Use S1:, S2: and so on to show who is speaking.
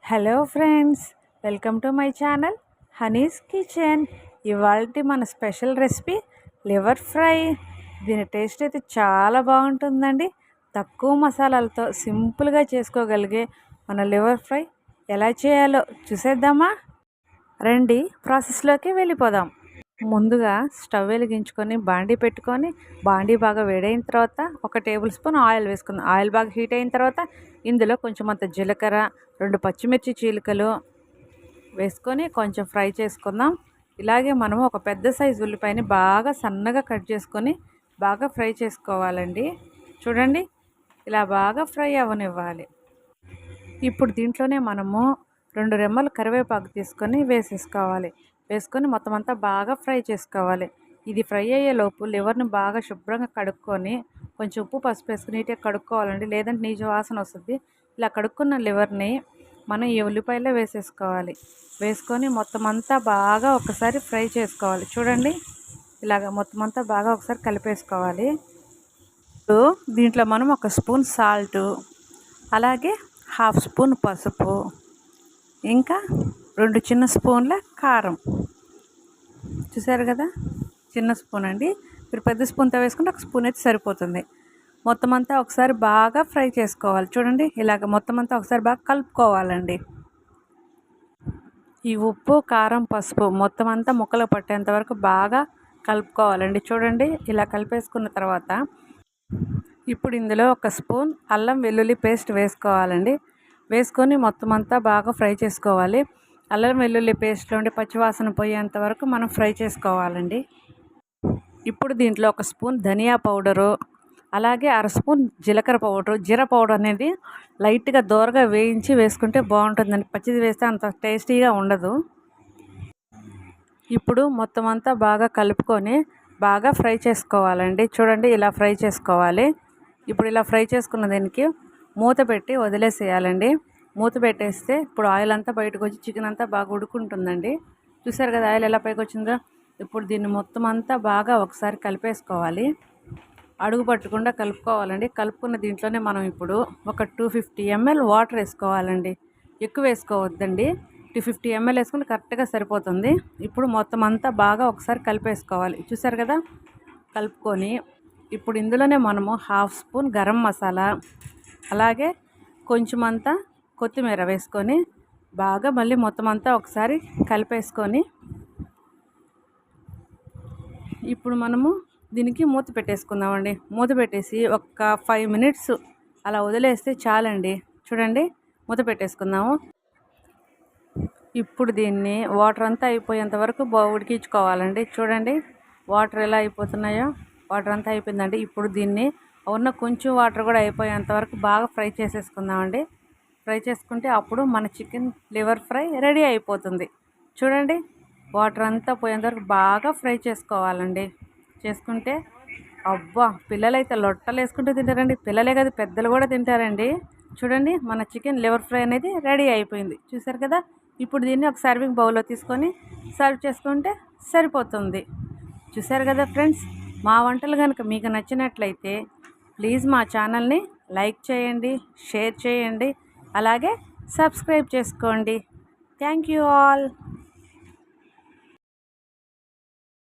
S1: Hello friends, welcome to my channel Honey's kitchen. ఇవాల్టి మన special recipe liver fry. దీని taste అయితే చాలా బాగుంటుందండి. తక్కువ మసాలాలతో సింపుల్గా చేసుకోగలిగే మన లివర్ ఫ్రై ఎలా చేయాలో చూసేద్దామా? రండి ప్రాసెస్లోకి వెళ్ళిపోదాం. ముందుగా స్టవ్ వెలిగించుకొని బాండీ పెట్టుకొని, బాండీ బాగా వేడైన తర్వాత 1 టేబుల్ స్పూన్ ఆయిల్ వేసుకుందాం. ఆయిల్ బాగా హీట్ అయిన తర్వాత ఇందులో కొంచెం అంత జీలకర్ర, 2 పచ్చిమిర్చి చీలికలు వేసుకొని కొంచెం ఫ్రై చేసుకుందాం. ఇలాగే మనము ఒక పెద్ద సైజు ఉల్లిపాయని బాగా సన్నగా కట్ చేసుకొని బాగా ఫ్రై చేసుకోవాలండి. చూడండి, ఇలా బాగా ఫ్రై అవ్వనివ్వాలి. ఇప్పుడు దీంట్లోనే మనము 2 రెమ్మలు కరివేపాకు తీసుకొని వేసేసుకోవాలి. వేసుకొని మొత్తం అంతా బాగా ఫ్రై చేసుకోవాలి. ఇది ఫ్రై అయ్యేలోపు లివర్ని బాగా శుభ్రంగా కడుక్కొని కొంచెం ఉప్పు పసుపు వేసుకుని నీట్గా కడుక్కోవాలండి, లేదంటే నీచు వాసన వస్తుంది. ఇలా కడుక్కున్న లివర్ని మనం ఈ ఉల్లిపాయలో వేసేసుకోవాలి. వేసుకొని మొత్తం అంతా బాగా ఒకసారి ఫ్రై చేసుకోవాలి. చూడండి, ఇలాగ మొత్తం అంతా బాగా ఒకసారి కలిపేసుకోవాలి. ఇప్పుడు దీంట్లో మనం 1 స్పూన్ సాల్టు, అలాగే 1/2 స్పూన్ పసుపు, ఇంకా 2 చిన్న స్పూన్ల కారం. చూసారు కదా, చిన్న స్పూన్ అండి. మీరు పెద్ద స్పూన్తో వేసుకుంటే 1 స్పూన్ అయితే సరిపోతుంది. మొత్తం అంతా ఒకసారి బాగా ఫ్రై చేసుకోవాలి. చూడండి, ఇలాగ మొత్తం అంతా ఒకసారి బాగా కలుపుకోవాలండి. ఈ ఉప్పు కారం పసుపు మొత్తం అంతా ముక్కలు పట్టేంత వరకు బాగా కలుపుకోవాలండి. చూడండి, ఇలా కలిపేసుకున్న తర్వాత ఇప్పుడు ఇందులో 1 స్పూన్ అల్లం వెల్లుల్లి పేస్ట్ వేసుకోవాలండి. వేసుకొని మొత్తం అంతా బాగా ఫ్రై చేసుకోవాలి. అల్లం వెల్లుల్లి పేస్ట్లో ఉండి పచ్చివాసన పోయేంత వరకు మనం ఫ్రై చేసుకోవాలండి. ఇప్పుడు దీంట్లో 1 స్పూన్ ధనియా పౌడరు, అలాగే 1/2 స్పూన్ జీలకర్ర పౌడరు. జీర పౌడర్ అనేది లైట్గా దోరగా వేయించి వేసుకుంటే బాగుంటుందండి. పచ్చిది వేస్తే అంత టేస్టీగా ఉండదు. ఇప్పుడు మొత్తం అంతా బాగా కలుపుకొని బాగా ఫ్రై చేసుకోవాలండి. చూడండి, ఇలా ఫ్రై చేసుకోవాలి. ఇప్పుడు ఇలా ఫ్రై చేసుకున్న దీనికి మూత పెట్టి వదిలేసేయాలండి. మూత పెట్టేస్తే ఇప్పుడు ఆయిల్ అంతా బయటకు వచ్చి చికెన్ అంతా బాగా ఉడుకుంటుందండి. చూసారు కదా ఆయిల్ ఎలా పైకి వచ్చిందో. ఇప్పుడు దీన్ని మొత్తం అంతా బాగా ఒకసారి కలిపేసుకోవాలి. అడుగు పట్టకుండా కలుపుకోవాలండి. కలుపుకున్న దీంట్లోనే మనం ఇప్పుడు ఒక 250 ml వాటర్ వేసుకోవాలండి. ఎక్కువ వేసుకోవద్దండి. 250 ml వేసుకుంటే కరెక్ట్గా సరిపోతుంది. ఇప్పుడు మొత్తం అంతా బాగా ఒకసారి కలిపేసుకోవాలి. చూసారు కదా, కలుపుకొని ఇప్పుడు ఇందులోనే మనము 1/2 స్పూన్ గరం మసాలా, అలాగే కొంచెం అంతా కొత్తిమీర వేసుకొని బాగా మళ్ళీ మొత్తం అంతా ఒకసారి కలిపేసుకొని ఇప్పుడు మనము దీనికి మూత పెట్టేసుకుందామండి. మూత పెట్టేసి ఒక 5 మినిట్స్ అలా వదిలేస్తే చాలండి. చూడండి, మూత పెట్టేసుకుందాము. ఇప్పుడు దీన్ని వాటర్ అంతా అయిపోయేంత వరకు ఉడికించుకోవాలండి. చూడండి, వాటర్ ఎలా అయిపోతున్నాయో. వాటర్ అంతా అయిపోయిందండి. ఇప్పుడు దీన్ని ఉన్న కొంచెం వాటర్ కూడా అయిపోయేంత వరకు బాగా ఫ్రై చేసేసుకుందామండి. ఫ్రై చేసుకుంటే అప్పుడు మన చికెన్ లివర్ ఫ్రై రెడీ అయిపోతుంది. చూడండి, వాటర్ అంతా పోయేంత వరకు బాగా ఫ్రై చేసుకోవాలండి. చేసుకుంటే అబ్బా, పిల్లలైతే లొట్టలు వేసుకుంటూ తింటారండి. పిల్లలే కదా, పెద్దలు కూడా తింటారండి. చూడండి, మన చికెన్ లివర్ ఫ్రై అనేది రెడీ అయిపోయింది. చూసారు కదా, ఇప్పుడు దీన్ని ఒక సర్వింగ్ బౌల్లో తీసుకొని సర్వ్ చేసుకుంటే సరిపోతుంది. చూసారు కదా ఫ్రెండ్స్, మా వంటలు కనుక మీకు నచ్చినట్లయితే ప్లీజ్ మా ఛానల్ని లైక్ చేయండి, షేర్ చేయండి, అలాగే సబ్స్క్రైబ్ చేసుకోండి. Thank you all.